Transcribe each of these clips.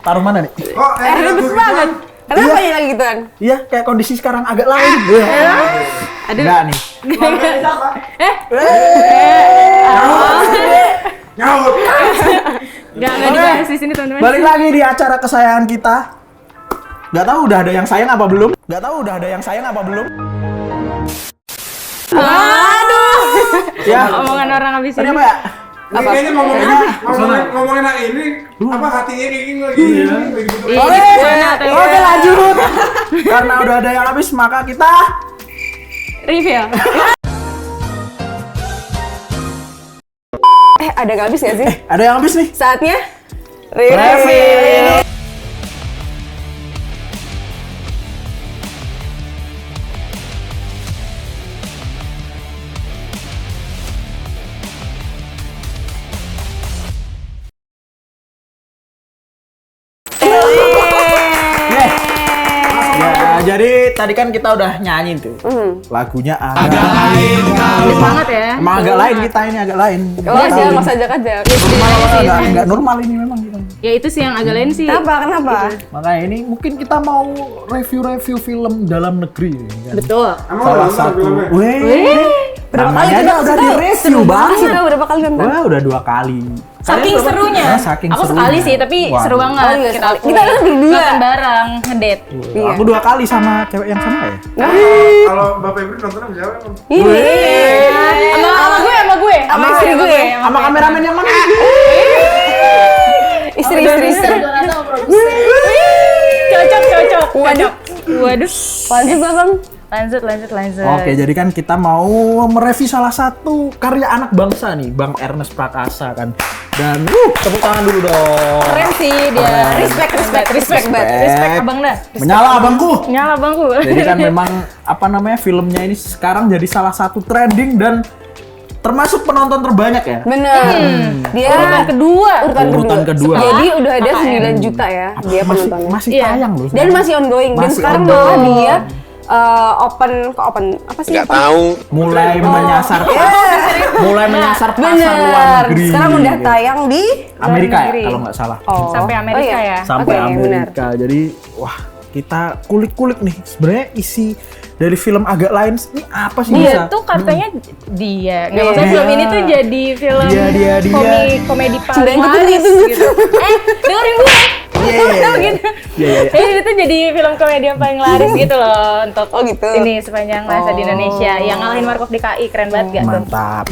taruh mana nih? Ribet banget. Kenapa ya lagi gituan? Iya, kayak kondisi sekarang agak lain. Aduh. Enggak nih. Nyaut. Enggak dibahas di sini, teman-teman. Balik lagi di acara kesayangan kita. Nggak tahu udah ada yang sayang apa belum? Aduh. Ya. Omongan orang habis Tadi ini. apa ya? Ini kayaknya ngomongin yang ini apa hatinya kayaknya lagi gitu. Oke lanjut. Karena udah ada yang habis maka kita Reveal. Ada gak habis gak sih? ada yang habis nih. Saatnya Reveal. Ya, jadi tadi kan kita udah nyanyi tuh. Lagunya agak lain. Bagus banget ya. Emang agak lain kita ini agak lain. Oh ya, mas ajak-ajak. Enggak normal ini memang gitu. Ya itu sih yang agak lain sih. Kenapa? Makanya ini mungkin kita mau review film dalam negeri kan. Betul. Salah satu. Berapa kali namanya kita udah di review bang. Berapa kali nonton? Wah, udah 2 kali. Saking serunya. Saking Aku serunya. sekali sih, tapi Wah. seru banget. Oh, iya, Kita sekali. Kita kan berdua. nonton bareng, ngedate. Iya. Aku 2 kali sama cewek yang sama ya. Kalau Bapak Ibu nonton sama siapa? Sama gue. Sama istri gue. Sama kameramen yang mana? Istri. Cocok. Waduh. Lanjut bang. Lanjut. Oke, jadi kan kita mau mereview salah satu karya anak bangsa nih, Bang Ernest Prakasa kan. Dan tepuk tangan dulu dong. Keren sih dia. Respect abang dah. Menyala abangku. Nyala bangku. Jadi kan memang apa namanya filmnya ini sekarang jadi salah satu trending dan termasuk penonton terbanyak ya. Bener. Dia Urutan kedua. Jadi udah ada 9 juta ya dia penontonnya. Masih Iya. tayang loh. Dan masih ongoing. Dan Masih sekarang ongoing. malah dia open apa sih? Nggak tahu. mulai menyasar pasar luar Bener. negeri. Sekarang udah tayang di Amerika ya negeri. kalau nggak salah. Sampai Amerika ya. Sampai Oke, Amerika. Jadi wah, kita kulik-kulik nih sebenarnya isi dari film agak lain ini apa sih bisa? Dia tuh katanya dia. Nggak maksudnya film ini tuh jadi film Dia. komedi paling Sudah laris gitu. gitu. Dengerin gue. Gitu. Iya. Jadi itu jadi film komedi yang paling laris gitu loh untuk gitu. ini sepanjang masa di Indonesia. Yang ngalahin Warkop DKI keren banget gak tuh? Mantap.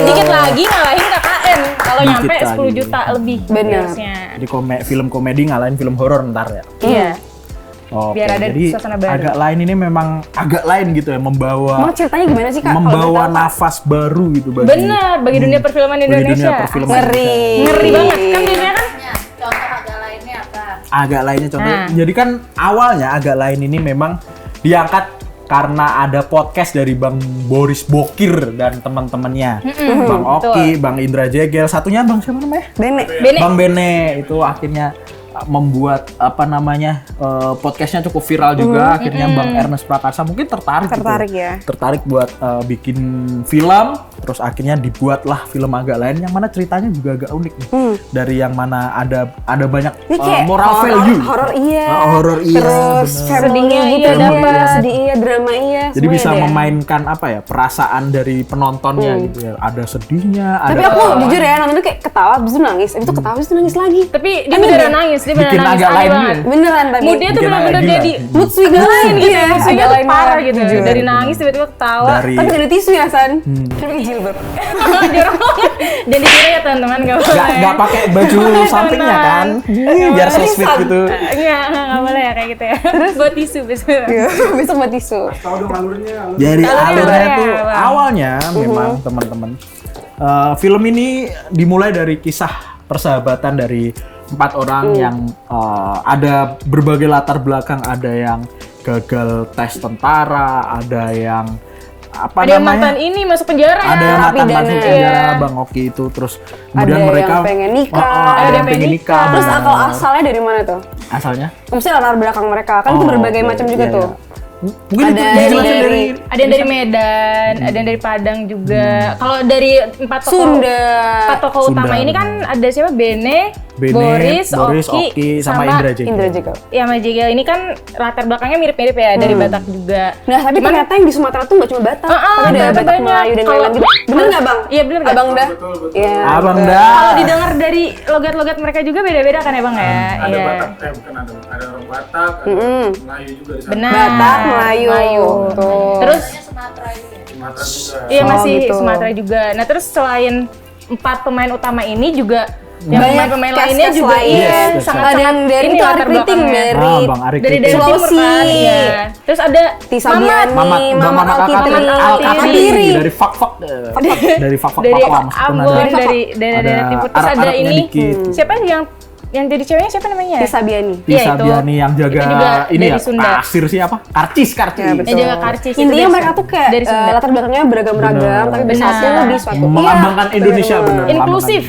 Dikit lagi ngalahin KKN kalau Dikit nyampe 10 lagi. juta lebih Bener. viewsnya. Jadi film komedi ngalahin film horor ntar ya. Iya. Oke, Biar ada jadi suasana baru. agak lain ini memang agak lain gitu ya, Mau membawa ceritanya gimana sih Kak? Kalau membawa boleh tahu, Kak? nafas baru gitu Bener, bagi dunia perfilman bagi Indonesia. dunia perfilman Ngeri. Ngeri banget kan biasanya kan? Contoh agak lainnya apa? agak lainnya contoh. Nah. Jadi kan awalnya agak lain ini memang diangkat karena ada podcast dari Bang Boris Bokir dan teman-temannya. Bang Oki, Bang Indra Jegel, satunya Bang siapa namanya? Bene. Bang Bene itu akhirnya membuat apa namanya podcastnya cukup viral juga. Akhirnya Bang Ernest Prakasa mungkin tertarik gitu. Ya. Tertarik buat bikin film, terus akhirnya dibuatlah film agak lain yang mana ceritanya juga agak unik nih. Dari yang mana ada banyak Ini kayak moral value. Horor iya. Horor iya. Terus bener. sedihnya iya, dapat, iya. sedih iya, drama iya. Jadi semuanya bisa ada ya. memainkan apa ya perasaan dari penontonnya gitu ya. Ada sedihnya, Tapi ada aku jujur ya nontonnya kayak ketawa, abis itu nangis. Abis itu ketawa, abis itu nangis lagi. Tapi dia beneran nangis, dia beneran bikin nangis agak aneh lain banget. gitu. Beneran tapi. Moodnya tuh Bikin bener-bener agak jadi gila. mood swing lain gitu ya. mood swingnya Agak tuh lain parah banget, gitu. jujur. Dari nangis tiba-tiba ketawa. Dari Tapi gak ada tisu ya San. Tapi jilbab. Jorok banget. Dan dikira ya teman-teman gak boleh. nggak pakai baju sampingnya kan. Biar so sweet gitu. Nggak boleh ya kayak gitu ya. Terus buat tisu besok. Besok buat tisu. Tahu dong alurnya. Jadi Alurnya alurnya ya, tuh Bang. awalnya memang teman-teman film ini dimulai dari kisah persahabatan dari 4 orang yang ada berbagai latar belakang, ada yang gagal tes tentara, ada yang apa Ada yang namanya? mantan ini masuk penjara ya. Ada yang mantan narapidana. masuk penjara, Iya. Bang Oki itu, terus kemudian Ada mereka yang pengen nikah. ada yang pengen nikah. Terus benar. akal asalnya dari mana tuh? Asalnya? Maksudnya latar belakang mereka kan itu berbagai oke. macam juga Iya, tuh. iya. Mungkin itu Ada dijelasin dari Ada yang dari Medan, ada yang dari Padang juga. Kalau dari empat tokoh Sunda. utama ini kan ada siapa? Bene, Boris, Oki, sama Indra Jegel. Indra juga. Ya, sama Jegel ini kan latar belakangnya mirip-mirip ya dari Batak juga. Nah, tapi ternyata yang di Sumatera tuh nggak cuma Batak. Tapi ada ternyata Batak banyak. Melayu dan lain-lain gitu. Bener nggak, Bang? Iya, bener nggak? Abang dah. Betul. Iya. Abang betul. dah. Kalau didengar dari logat-logat mereka juga beda-beda kan ya Bang ya? Ada Iya. Batak, bukan ada orang Batak, ada Melayu juga di sana. Benar. Batak, Melayu. Tuh. Terus Sumatera juga. Sumatera juga. iya Oh, masih gitu. Sumatera juga. Nah, terus selain 4 pemain utama ini juga yang Banyak pemain-pemain cast-cast lainnya juga lain. iya Yes, sangat ada yang dari ini itu latar Ari Kriting belakangnya. dari Bang Ari dari Kriting. Timur Sulawesi. kan, iya. Terus ada Tisa Mamat. Biani, Mamat Alkitri, Alkatiri dari Fak dari Fak dari Pakwa maksudnya Ambon, ada dari daerah timur. Terus ada Arab-Arabnya ini dikit. siapa yang jadi ceweknya siapa namanya? Tisa Biani. Iya, Tisa itu. Biani yang jaga Itu juga ini dari ya Sunda. kasir siapa? Karcis. Ya, betul. Yang jaga karcis itu Intinya dari mereka Sunda. tuh kayak Dari Sunda. latar belakangnya beragam-ragam, Bener. tapi Benar. bersatu di suatu. Melambangkan Iya, Indonesia bener. bener. Inklusif.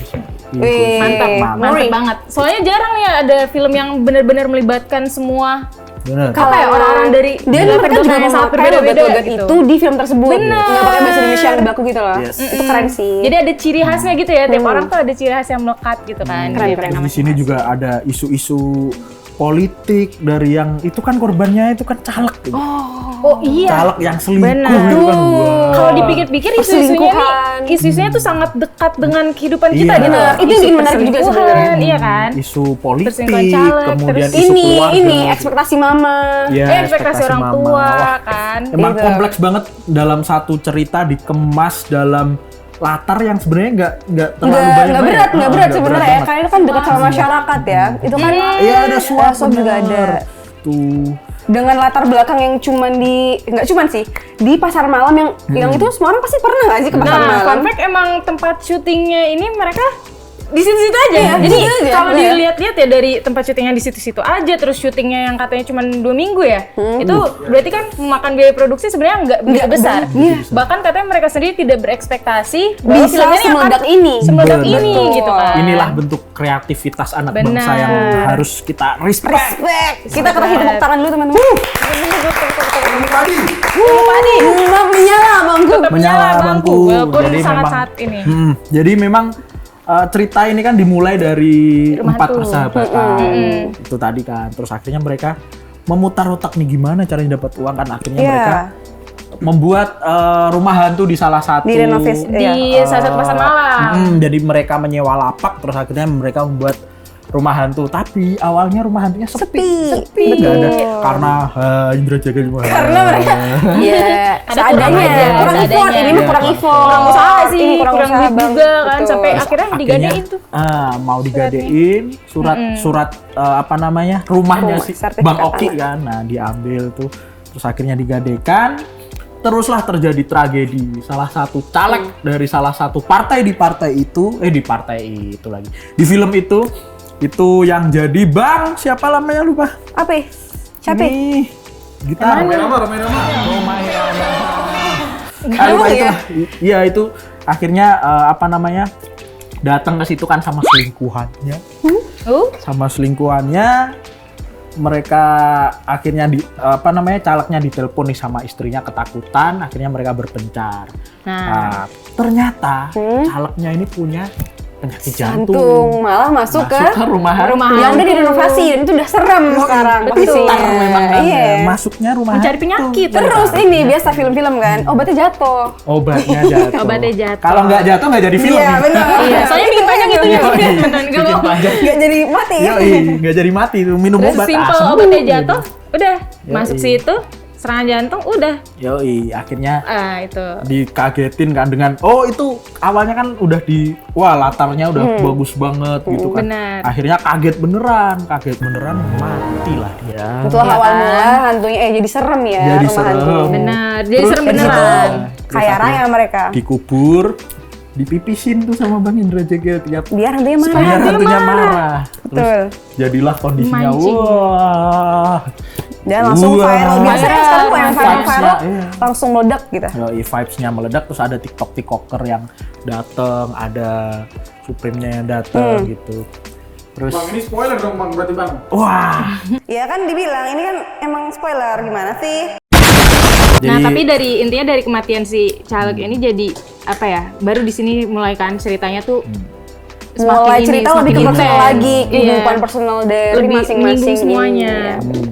Wih, Mantap, mantap Ngeri. banget. Soalnya jarang ya ada film yang benar-benar melibatkan semua Bener. apa ya orang-orang dari Dan latar mereka belakang juga yang sangat memakai berbeda-beda logat-logat gitu. itu di film tersebut. Bener. Nggak pakai bahasa Indonesia yang baku gitu loh. Yes. Itu keren sih. Jadi ada ciri khasnya gitu ya. Tiap orang tuh ada ciri khas yang melekat gitu kan. Keren, Di keren. mereka Di sini juga ada isu-isu politik dari yang itu kan korbannya itu kan caleg gitu. Oh iya. Caleg yang selingkuh Benar. gitu kan. Wah. Kalau dipikir-pikir isunya Perselingkuhan. nih, isunya tuh sangat dekat dengan kehidupan kita Iya. gitu. Benar. Itu yang bikin menarik juga perselingkuhan, sebenarnya. iya kan? Isu politik, Perselingkuhan caleg, kemudian terus isu Ini keluarga. ekspektasi mama. Ya, ekspektasi orang mama. tua Wah, kan. emang Gitu. kompleks banget dalam satu cerita dikemas dalam latar yang sebenarnya nggak terlalu banyak. Nggak berat sebenarnya ya. banget. Karena itu kan dekat sama masyarakat ya. Itu kan Iya ada suap juga ada. Tuh. Dengan latar belakang yang cuman nggak cuman sih di pasar malam yang itu semua orang pasti pernah nggak sih ke pasar Nah, malam? fun fact emang tempat syutingnya ini mereka di situ-situ aja. Iya, Jadi di situ aja, kalau bener. dilihat-lihat ya dari tempat syutingnya di situ-situ aja, terus syutingnya yang katanya cuma 2 minggu ya, itu berarti kan memakan biaya produksi sebenarnya nggak begitu besar. Bahkan katanya mereka sendiri tidak berekspektasi bahwa Bisa filmnya ini akan semeledak ini. semeledak Betul. ini gitu kan. Inilah bentuk kreativitas anak Benar. bangsa yang harus kita respect. Respect. Kita kasih tepuk tangan dulu teman-teman. Tadi. Bang menyala bangku. Tetap Menyala menyala bangku. walaupun Jadi sangat-sangat ini. Jadi memang cerita ini kan dimulai dari Rumah 4 hantu. persahabatan itu tadi kan. Terus akhirnya mereka memutar otak nih gimana caranya dapat uang kan. Akhirnya Iya. mereka membuat rumah hantu di salah satu Direnovasi. Di salah satu pasar malam. jadi mereka menyewa lapak terus akhirnya mereka membuat rumah hantu, tapi awalnya rumah hantunya sepi. Nggak ada karena Indra jaga rumah. Karena mereka ya Ada seadanya, kurang aja, kurang effort. seadanya. Ini mah kurang effort. Kurang usaha sih, Ini kurang usaha, duit Bang. juga kan Betul. sampai akhirnya digadein tuh. Mau digadein surat apa namanya rumahnya si Sertifikat Bang Oki tanah. kan, nah diambil tuh terus akhirnya digadekan, teruslah terjadi tragedi salah satu caleg dari salah satu partai di partai itu lagi di film itu yang jadi Bang siapa namanya lupa Apa? Siapa? ini gitar Ramai nama. lupa itu iya itu akhirnya apa namanya datang ke situ kan sama selingkuhannya mereka akhirnya calegnya ditelepon nih sama istrinya ketakutan akhirnya mereka berpencar. Nah, ternyata calegnya ini punya penyakit jantung. Jantung malah masuk ke rumah hantu. yang udah direnovasi dan itu udah serem sekarang kondisinya. Pintar memang kan, Iya. masuknya rumah Mencari hantu. penyakit. Terus ini biasa film-film kan, obatnya jatuh. Obatnya jatuh. Obatnya jatuh. Kalau nggak jatuh nggak jadi film. Iya benar. Iya, soalnya bikin panjang gitu ya. Bikin panjang. Nggak jadi mati. Yoi, nggak jadi mati tuh minum Terus obat. simple sembuh. obatnya jatuh, udah Yoi. masuk situ, serangan jantung udah. Yoi, akhirnya Itu. dikagetin kan dengan itu awalnya kan udah latarnya udah bagus banget gitu kan. Benar. Akhirnya kaget beneran mati lah dia. Itulah awal mula hantunya jadi serem ya Jadi rumah serem. hantu. Benar, jadi Terus serem dari situ, beneran. terus Kaya raya akhirnya mereka. dikubur, dipipisin tuh sama Bang Indra Jegel tiap Biar hantunya marah. biar hantunya marah. Terus Betul. jadilah kondisinya Mancing. wah. Dan langsung Wah. viral. Biasanya sekarang kalau yang viral Vibes-nya, iya. langsung meledak gitu. Vibes-nya meledak terus ada tiktoker yang dateng, ada Supreme-nya yang dateng gitu. Terus Bang, ini spoiler dong Bang, berarti Bang. wah, Ya kan dibilang ini kan emang spoiler gimana sih? Nah, tapi intinya dari kematian si caleg ini jadi apa ya? Baru di sini mulai kan ceritanya tuh mulai cerita lebih ke personal intens. lagi, kehidupan personal dari Lebih masing-masing menyinggung semuanya. ini, ya.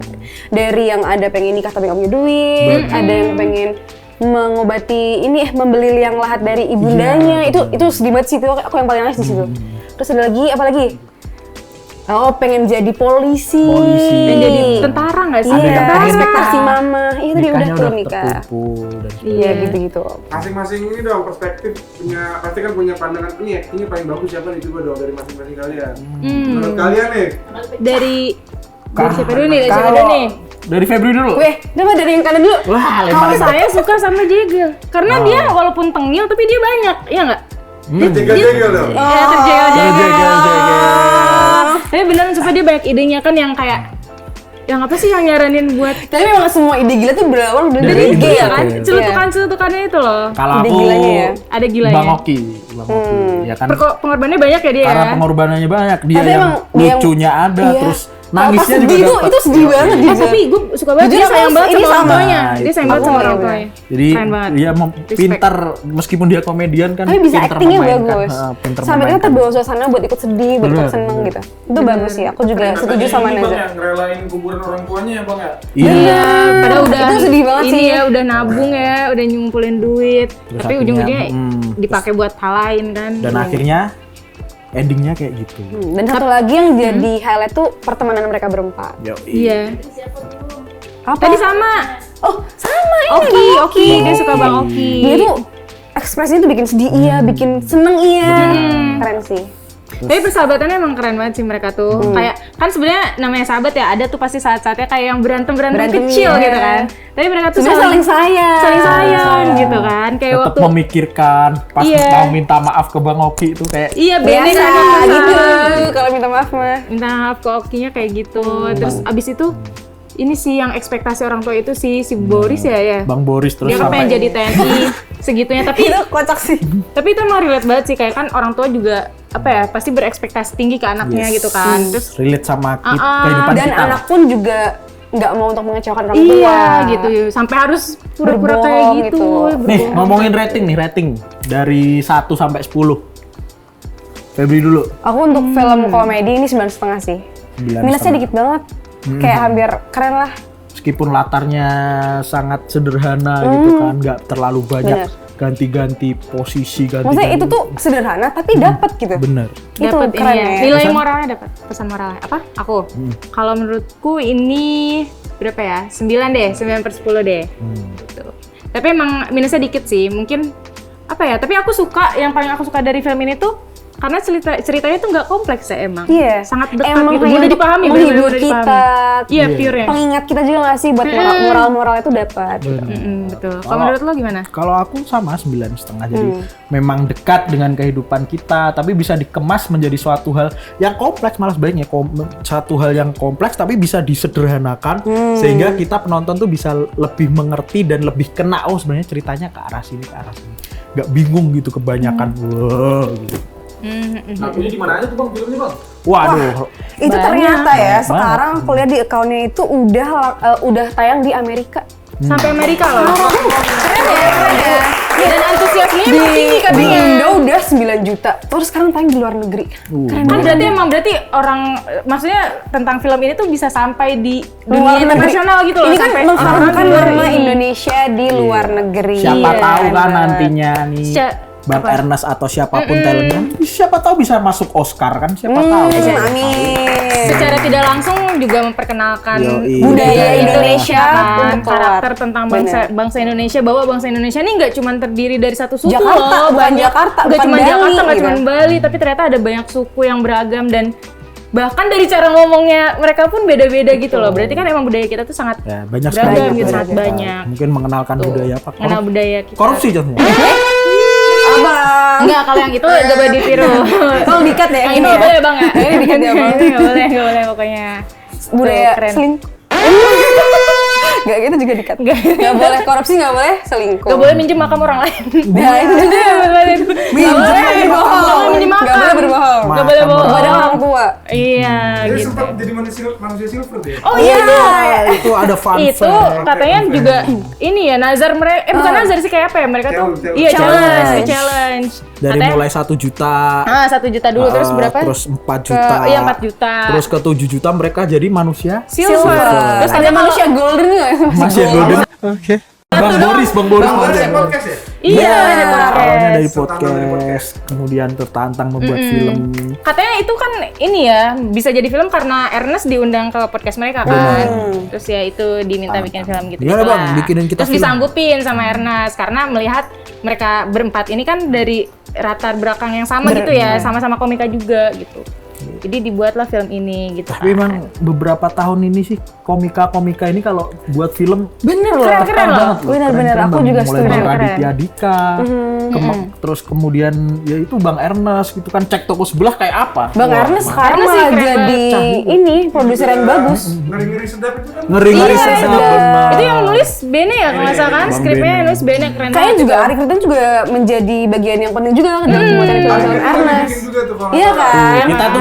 Dari yang ada pengen nikah tapi nggak punya duit, ada yang pengen mengobati membeli liang lahat dari ibundanya. Itu sedih banget sih, itu aku yang paling nangis di situ. Terus ada lagi apa lagi? Oh, pengen jadi polisi. Dan jadi tentara nggak sih? Iya, yang ekspektasi mama. Iya, tadi udah nikahnya tuh nikah. tertipu dan Iya, gitu-gitu. Masing-masing ini dong perspektif pasti kan punya pandangan ini actingnya paling bagus siapa nih, coba dong dari masing-masing kalian. Menurut kalian nih? Dari siapa dulu nih? Dari siapa dulu nih? dari Febri dulu. Coba dari yang kanan dulu. Wah, Kalau lemparin. saya suka sama Jegel, karena dia walaupun tengil tapi dia banyak, iya nggak? Jegel dong. Ya terjegel. Jegel. Tapi beneran suka dia banyak idenya kan yang kayak yang apa sih yang nyaranin buat Tapi memang semua ide gila tuh berawal dari Dari ide ide, ya kan? Iya. Celutukan-celutukannya itu loh. Kalau Ide aku gilanya ya? Ada gilanya. Bang Oki, ya kan. Pengorbanannya banyak ya dia Karena ya. pengorbanannya banyak, dia Tapi yang emang dia yang- lucunya ada, iya. terus Pas nangisnya sedih juga tuh, dapet. itu sedih banget Eh tapi gue suka banget Jujur dia aku sayang banget ini sama orang sama. tuanya. Nah, Dia itu. sayang banget sama Oh, orang iya, tuanya. Jadi Keren banget. dia Respect. pintar, meskipun dia komedian kan Tapi bisa pintar actingnya memainkan. bagus. Pintar Sampai kita memainkan. terbawa suasana buat ikut sedih, buat ikut Bener, seneng bener. gitu. Itu bagus sih, aku juga setuju sama Ini Bang Naza. yang ngerelain kuburan orang tuanya ya Bang ya? Iya. Padahal udah Itu sedih banget ini sih. ya udah nabung ya, udah ngumpulin duit. Terus Tapi akhirnya, ujung-ujungnya dipakai buat hal lain kan. Dan akhirnya endingnya kayak gitu. Dan satu lagi yang jadi highlight tuh pertemanan mereka berempat. Iya. Apa? Tadi sama. Oh, sama ini Oki, Bang Oki, dia suka Bang Oki. Dia tuh ekspresinya tuh bikin sedih iya, bikin seneng iya. Keren sih. Tapi persahabatannya emang keren banget sih mereka tuh. Kayak kan sebenarnya namanya sahabat ya, ada tuh pasti saat-saatnya kayak yang berantem Berantem, kecil iya. gitu kan. Tapi mereka tuh Sebenarnya saling sayang. saling sayang gitu kan. Kayak Tetap waktu memikirkan pas Iya. mau minta maaf ke Bang Oki itu kayak iya Bene Biasa kan gitu. Kalau minta maaf mah. minta maaf ke Okinya kayak gitu. Terus abis itu ini sih yang ekspektasi orang tua itu si Boris ya. Bang Boris terus Dia kan pengen jadi TNI segitunya tapi Itu kocak sih. itu emang relate banget sih kayak kan orang tua juga apa ya pasti berekspektasi tinggi ke anaknya gitu kan. Terus relate sama kehidupan Dan kita. anak pun juga nggak mau untuk mengecewakan orang tua. iya gitu sampai harus pura-pura kayak Berbohong gitu. gitu. Nih, ngomongin rating dari 1 sampai 10. Febri dulu. Aku untuk film komedi ini 9,5 sih. 9,5. Minusnya dikit banget. Kayak hampir keren lah. Meskipun latarnya sangat sederhana gitu kan, nggak terlalu banyak Bener. ganti-ganti posisi, Maksudnya itu tuh sederhana tapi dapat gitu. bener. Itu Dapat keren ini ya. ya. Nilai Pesan? moralnya dapat. Pesan moralnya apa? Aku. Kalau menurutku ini berapa ya? 9 deh, 9/10 deh. Gitu. Tapi emang minusnya dikit sih. Mungkin apa ya? Tapi aku suka yang paling aku suka dari film ini tuh karena ceritanya tuh nggak kompleks ya emang. Iya. Sangat dekat Emang gitu. hanya Mudah untuk dipahami, menghibur bener-bener mudah kita. dipahami. Iya, pure ya. Pengingat kita juga nggak sih buat moral itu dapat. Betul. Kalau menurut lo gimana? Kalau aku sama 9,5, jadi memang dekat dengan kehidupan kita, tapi bisa dikemas menjadi suatu hal yang kompleks, malah sebaiknya satu hal yang kompleks tapi bisa disederhanakan sehingga kita penonton tuh bisa lebih mengerti dan lebih kena, oh sebenarnya ceritanya ke arah sini, nggak bingung gitu kebanyakan. Wah, gitu. Lagunya di mana aja tuh Bang filmnya Bang? Waduh, Itu Banyak. ternyata ya sekarang aku lihat di akunnya itu udah tayang di Amerika. Sampai Amerika loh. Keren ya. Dan antusiasmenya Di, emang tinggi di katanya. Indo udah 9 juta. Terus sekarang tayang di luar negeri. Keren Kan banget. berarti orang maksudnya tentang film ini tuh bisa sampai di Luar dunia negeri. internasional gitu loh. Ini kan sampai mengharumkan orang luar nama ini. Indonesia di luar negeri. siapa Iya, tahu kan bener. nantinya nih Bang Ernest atau siapapun talentnya, siapa tahu bisa masuk Oscar kan, siapa tahu. Amin. Secara tidak langsung juga memperkenalkan Yoi. Budaya Indonesia kan, untuk keluar. karakter tentang bangsa Indonesia, bahwa bangsa Indonesia ini nggak cuma terdiri dari satu suku Jakarta, loh, bukan Jakarta, nggak bukan cuma Bali, Jakarta, nggak gitu. cuma Bali, tapi ternyata ada banyak suku yang beragam dan bahkan dari cara ngomongnya mereka pun beda-beda gitu loh. Berarti kan emang budaya kita tuh sangat Ya, banyak sekali beragam gitu, budaya sangat kita. banyak. Mungkin mengenalkan budaya apa? Mengenal budaya kita. Korupsi contohnya. Abang. Enggak, kalau yang itu gak boleh ditiru. Tolong dikat ya Yang ini itu ya. nggak boleh bang ya? Ini dikat ya, Bang. Nggak boleh pokoknya. Budaya Tuh, keren. selingkuh. Gak gitu juga dikat. Gak boleh korupsi, gak boleh selingkuh. Gak boleh minjem makam orang lain. Nah itu juga. Gak boleh berbohong. minjem makam. Gak boleh berbohong. Gak boleh bohong. Kepada orang tua. Iya Jadi gitu. sempat jadi manusia silver tuh ya? Oh iya. Itu ada fun Itu fact. katanya juga ini ya nazar mereka. Bukan nazar sih kayak apa ya mereka tuh? Challenge. Iya Challenge. challenge. Dari Katanya- mulai 1 juta. 1 juta dulu terus berapa? Terus 4 juta. Iya 4 juta. Terus ke 7 juta mereka jadi manusia. Silver. Terus Ada manusia golden nggak? Masih golden. Oke. Bang Boris. Bang Boris ya podcast ya? Iya. Awalnya dari Tertantang dari podcast, kemudian tertantang membuat film. Katanya itu kan ini ya bisa jadi film karena Ernest diundang ke podcast mereka kan. Terus ya itu diminta bikin film gitu. Gimana, Bang? Bikinin kita Terus film. disanggupin sama Ernest karena melihat mereka berempat ini kan dari latar belakang yang sama gitu ya, sama-sama komika juga gitu. Jadi dibuatlah film ini gitu. Tapi kan. emang beberapa tahun ini sih komika-komika ini kalau buat film Bener loh. Keren loh. banget loh. Bener-bener, Keren-keren aku banget. juga Mulai setuju. Bang Keren. Raditya Dika, terus kemudian ya itu Bang Ernest gitu kan, cek toko sebelah kayak apa. Bang Wah, Ernest sekarang Ernest sih malah keren jadi ini produser yang bagus. Ngeri-ngeri sedap itu kan? ngeri-ngeri Iya, sedap, itu. benar. Itu yang nulis Bene ya kalau nggak salah kan, Bang skripnya Bene. yang nulis Bene keren Kayaknya banget. juga Ari Kriton juga menjadi bagian yang penting juga dalam pembuatan film Ada Ernest. bikin juga tuh kalau Iya nggak salah.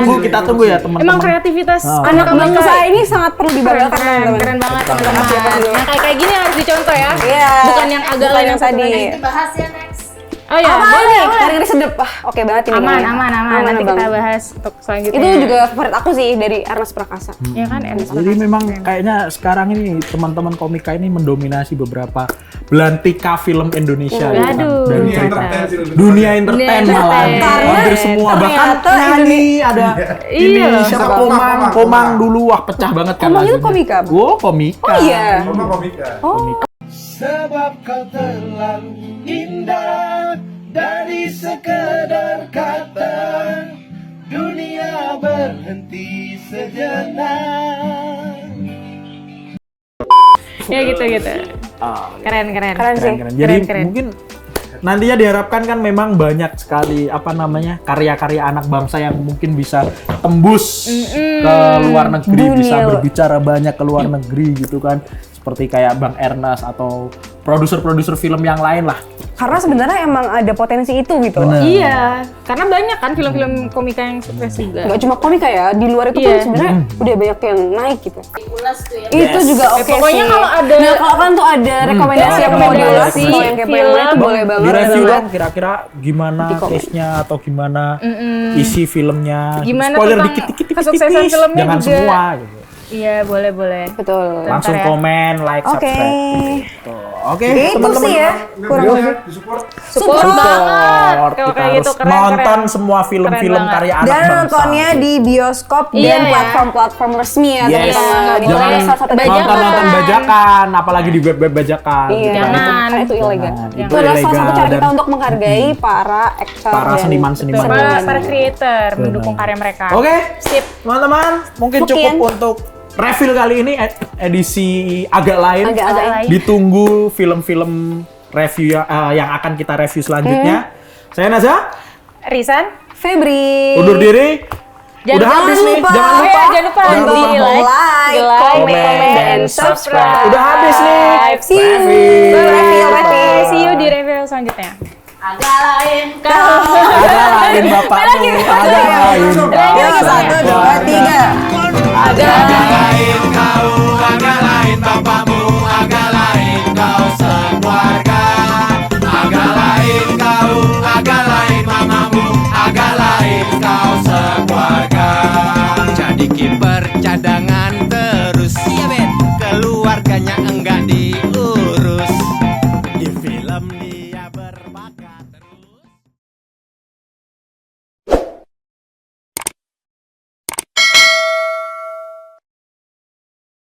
kan? Kita tunggu ya teman-teman. Emang kreativitas Anak bangsa ini sangat perlu keren, dibanggakan keren, teman-teman. keren banget teman-teman. Yang kayak gini harus dicontoh ya. Iya. Bukan yang agak Bukan lain yang tadi. Bahas ya next. Oh ya, Apa boleh, nih? boleh. Ngeri sedep. Oke banget ini. Aman, kayaknya. aman. Nanti Bang. kita bahas untuk selanjutnya. Itu juga favorit aku sih dari Ernest Prakasa. Ya kan, Ernest Jadi Prakasa. memang kayaknya sekarang ini teman-teman komika ini mendominasi beberapa belantika film Indonesia gitu kan. Aduh. Dari Dunia cerita entertain sih lebih dunia entertain Dunia malah entertain. hampir semua bahkan ternyata ini ada ini Iya. siapa Komang. Komang dulu wah pecah banget kan Komang itu lagunya. komika, Bang? Oh komika. Oh iya. Komika komika. Sebab kau terlalu indah dari sekedar kata dunia berhenti sejenak. Ya gitu. Keren. Keren sih. Keren. Jadi Keren. mungkin nantinya diharapkan kan memang banyak sekali apa namanya karya-karya anak bangsa yang mungkin bisa tembus ke luar negeri, Dunia. bisa berbicara banyak ke luar negeri gitu kan, seperti kayak Bang Ernest atau produser-produser film yang lain lah. Karena sebenarnya emang ada potensi itu gitu. Bener. Iya, karena banyak kan film-film komika yang sukses juga. Gak cuma komika ya, di luar itu Iya. pun sebenarnya udah banyak yang naik gitu. Diulas tuh ya. Itu juga oke pokoknya sih. kalau ada- Nah, kalau kan tuh ada rekomendasi yang mau diulas, rekomendasi kalau yang kepo yang mana itu film, boleh banget. Di review banget. dong kira-kira gimana Di komen. case-nya atau gimana isi filmnya. Gimana Spoiler tentang dikit-dikit kesuksesan tipis, filmnya jangan juga. semua gitu. Iya, boleh. Betul. Langsung ya. komen, like, Oke. subscribe. Gitu. Oke, Itu teman-teman. sih ya. Kurang lebih. Disupport. Support banget. Kalau Kita kayak harus gitu keren. nonton semua film-film Keren karya anak Dan bangsa. nontonnya di bioskop Iya, dan ya. platform-platform resmi ya. Yes. teman-teman. Nggak Jangan boleh salah satu bajakan. nonton bajakan, apalagi di web bajakan. Iya, gitu kan. Jangan. karena itu ilegal. Jangan. Itu Itu adalah salah satu ilegal cara dan kita untuk menghargai para aktor para dan seniman-seniman. Para creator mendukung karya mereka. Oke, Sip. teman-teman, mungkin cukup untuk refill kali ini edisi agak lain. Agak lain. Ditunggu film-film review yang akan kita review selanjutnya. Saya Naza, Risan. Febri. undur diri. Jangan Udah habis nih, lupa. jangan lupa. Jangan lupa Jangan lupa. di like, comment, dan subscribe. Udah habis nih. See you. Refill. Refill. See you di review selanjutnya. Agak lain. Agak lain bapakmu, agak lain. Yuk, 1, 2, 3. Agak lain kau, agak lain bapakmu, agak lain kau sekeluarga. Agak lain kau, agak lain mamamu, agak lain kau